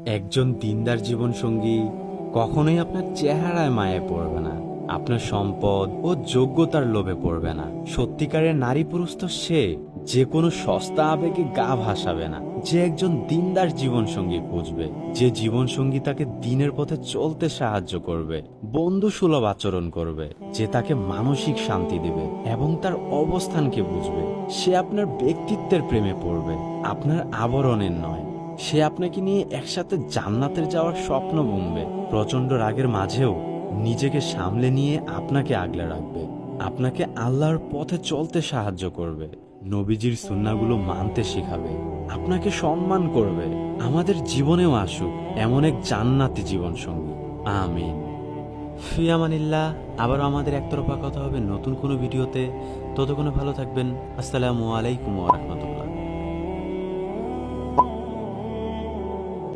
একজন দিনদার জীবনসঙ্গী কখনোই আপনার চেহারায় মায়ে পড়বে না, আপনার সম্পদ ও যোগ্যতার লোভে পড়বে না। সত্যিকারের নারী পুরুষ তো সে যে কোনো সস্তা আবেগে গা ভাসাবে না, যে একজন দিনদার জীবনসঙ্গী খুঁজবে, যে জীবনসঙ্গী তাকে দিনের পথে চলতে সাহায্য করবে, বন্ধু সুলভ আচরণ করবে, যে তাকে মানসিক শান্তি দিবে এবং তার অবস্থানকে বুঝবে। সে আপনার ব্যক্তিত্বের প্রেমে পড়বে, আপনার আবরণের নয়। সে আপনাকে নিয়ে একসাথে জান্নাতের যাওয়ার স্বপ্ন বুনবে। প্রচন্ড রাগের মাঝেও নিজেকে সামলে নিয়ে আপনাকে আগলে রাখবে, আপনাকে আল্লাহর পথে চলতে সাহায্য করবে, নবীজির সুন্নাহগুলো মানতে শেখাবে, আপনাকে সম্মান করবে। আমাদের জীবনেও আসুক এমন এক জান্নাতি জীবনসঙ্গী। আমিন। ফি আমানিল্লাহ। আবারও আমাদের একতরফা কথা হবে নতুন কোনো ভিডিওতে। ততক্ষণে ভালো থাকবেন। আসসালামু আলাইকুম ওয়া রাহমাতুল্লাহ।